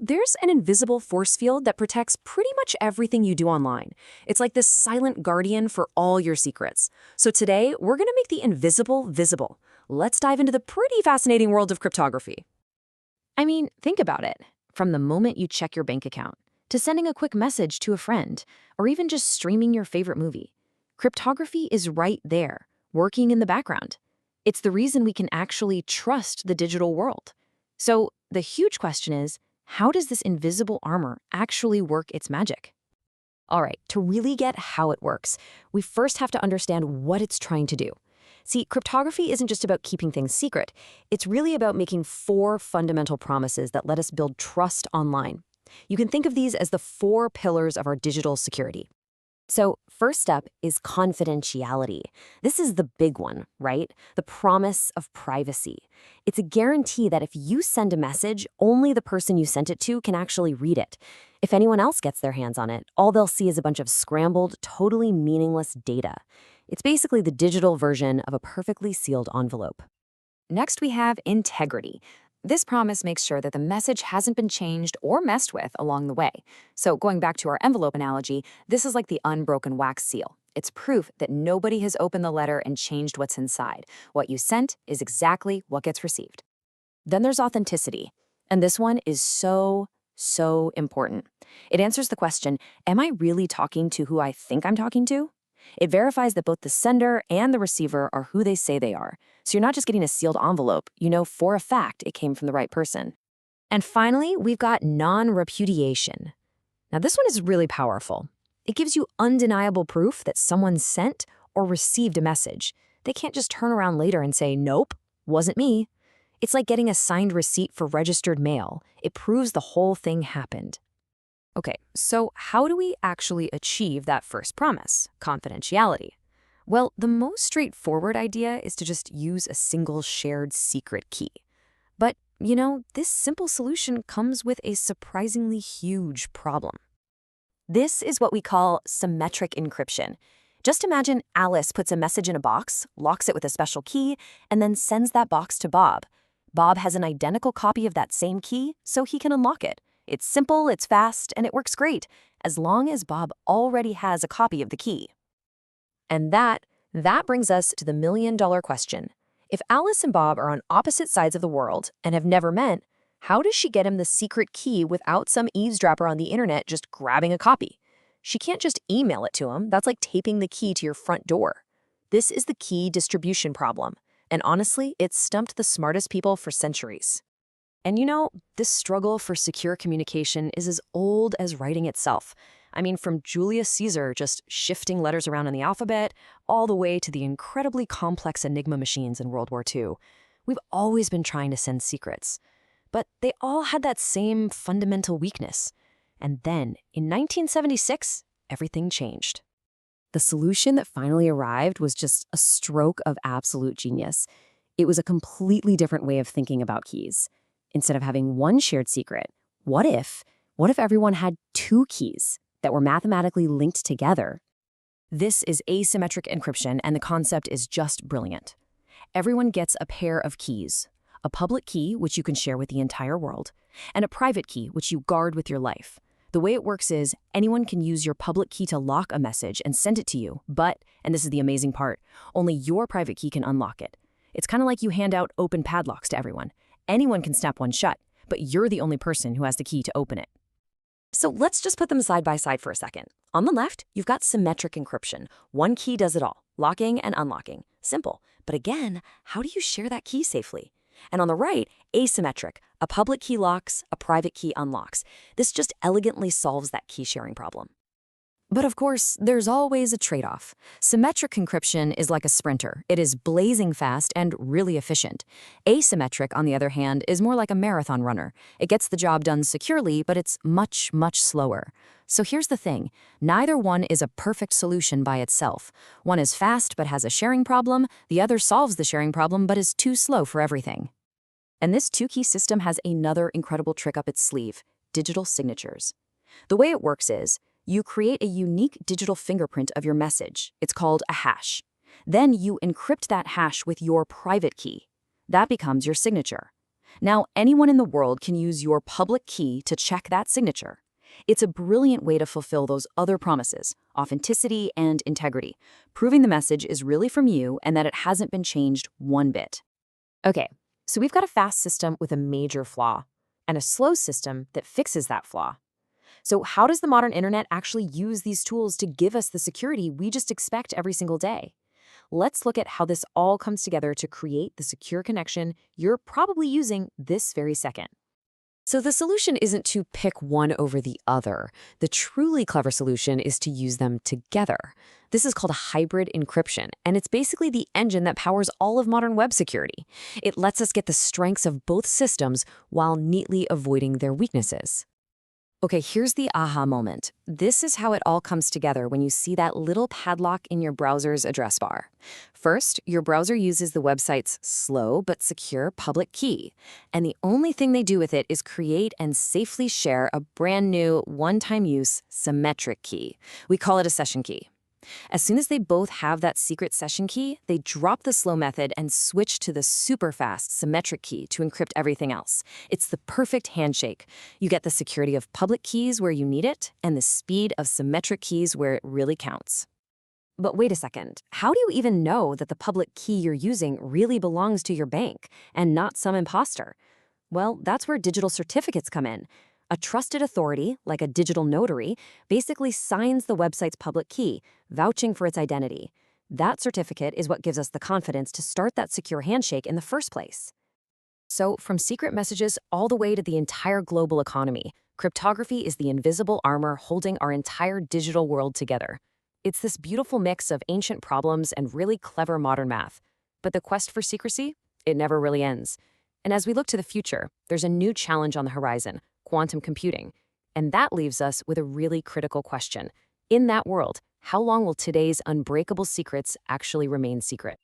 There's an invisible force field that protects pretty much everything you do online. It's like this silent guardian for all your secrets. So today, we're going to make the invisible visible. Let's dive into the pretty fascinating world of cryptography. I mean, think about it. From the moment you check your bank account, to sending a quick message to a friend, or even just streaming your favorite movie, cryptography is right there, working in the background. It's the reason we can actually trust the digital world. So the huge question is, how does this invisible armor actually work its magic? All right, to really get how it works, we first have to understand what it's trying to do. See, cryptography isn't just about keeping things secret. It's really about making 4 fundamental promises that let us build trust online. You can think of these as the 4 pillars of our digital security. So, first step is confidentiality. This is the big one, right? The promise of privacy. It's a guarantee that if you send a message, only the person you sent it to can actually read it. If anyone else gets their hands on it, all they'll see is a bunch of scrambled, totally meaningless data. It's basically the digital version of a perfectly sealed envelope. Next, we have integrity. This promise makes sure that the message hasn't been changed or messed with along the way. So going back to our envelope analogy, this is like the unbroken wax seal. It's proof that nobody has opened the letter and changed what's inside. What you sent is exactly what gets received. Then there's authenticity. And this one is so important. It answers the question, am I really talking to who I think I'm talking to? It verifies that both the sender and the receiver are who they say they are. So you're not just getting a sealed envelope, you know for a fact it came from the right person. And finally, we've got non-repudiation. Now this one is really powerful. It gives you undeniable proof that someone sent or received a message. They can't just turn around later and say, nope, wasn't me. It's like getting a signed receipt for registered mail. It proves the whole thing happened. Okay, so how do we actually achieve that first promise, confidentiality? Well, the most straightforward idea is to just use a single shared secret key. But, this simple solution comes with a surprisingly huge problem. This is what we call symmetric encryption. Just imagine Alice puts a message in a box, locks it with a special key, and then sends that box to Bob. Bob has an identical copy of that same key, so he can unlock it. It's simple, it's fast, and it works great, as long as Bob already has a copy of the key. And that brings us to the million-dollar question. If Alice and Bob are on opposite sides of the world and have never met, how does she get him the secret key without some eavesdropper on the internet just grabbing a copy? She can't just email it to him. That's like taping the key to your front door. This is the key distribution problem. And honestly, it's stumped the smartest people for centuries. And this struggle for secure communication is as old as writing itself. I mean, from Julius Caesar just shifting letters around in the alphabet, all the way to the incredibly complex Enigma machines in World War II. We've always been trying to send secrets. But they all had that same fundamental weakness. And then, in 1976, everything changed. The solution that finally arrived was just a stroke of absolute genius. It was a completely different way of thinking about keys. Instead of having one shared secret, what if everyone had 2 keys that were mathematically linked together? This is asymmetric encryption, and the concept is just brilliant. Everyone gets a pair of keys, a public key, which you can share with the entire world, and a private key, which you guard with your life. The way it works is anyone can use your public key to lock a message and send it to you, but, and this is the amazing part, only your private key can unlock it. It's kind of like you hand out open padlocks to everyone. Anyone can snap one shut, but you're the only person who has the key to open it. So let's just put them side by side for a second. On the left, you've got symmetric encryption. One key does it all, locking and unlocking. Simple. But again, how do you share that key safely? And on the right, asymmetric. A public key locks, a private key unlocks. This just elegantly solves that key sharing problem. But of course, there's always a trade-off. Symmetric encryption is like a sprinter. It is blazing fast and really efficient. Asymmetric, on the other hand, is more like a marathon runner. It gets the job done securely, but it's much slower. So here's the thing. Neither one is a perfect solution by itself. One is fast but has a sharing problem. The other solves the sharing problem but is too slow for everything. And this 2-key system has another incredible trick up its sleeve: digital signatures. The way it works is, you create a unique digital fingerprint of your message. It's called a hash. Then you encrypt that hash with your private key. That becomes your signature. Now, anyone in the world can use your public key to check that signature. It's a brilliant way to fulfill those other promises, authenticity and integrity, proving the message is really from you and that it hasn't been changed one bit. Okay, so we've got a fast system with a major flaw, and a slow system that fixes that flaw. So how does the modern internet actually use these tools to give us the security we just expect every single day? Let's look at how this all comes together to create the secure connection you're probably using this very second. So the solution isn't to pick one over the other. The truly clever solution is to use them together. This is called hybrid encryption, and it's basically the engine that powers all of modern web security. It lets us get the strengths of both systems while neatly avoiding their weaknesses. Okay, here's the aha moment. This is how it all comes together when you see that little padlock in your browser's address bar. First, your browser uses the website's slow but secure public key, and the only thing they do with it is create and safely share a brand new, one-time use symmetric key. We call it a session key. As soon as they both have that secret session key, they drop the slow method and switch to the super fast symmetric key to encrypt everything else. It's the perfect handshake. You get the security of public keys where you need it and the speed of symmetric keys where it really counts. But wait a second, how do you even know that the public key you're using really belongs to your bank and not some imposter? Well, that's where digital certificates come in. A trusted authority, like a digital notary, basically signs the website's public key, vouching for its identity. That certificate is what gives us the confidence to start that secure handshake in the first place. So, from secret messages all the way to the entire global economy, cryptography is the invisible armor holding our entire digital world together. It's this beautiful mix of ancient problems and really clever modern math. But the quest for secrecy? It never really ends. And as we look to the future, there's a new challenge on the horizon: quantum computing. And that leaves us with a really critical question. In that world, how long will today's unbreakable secrets actually remain secret?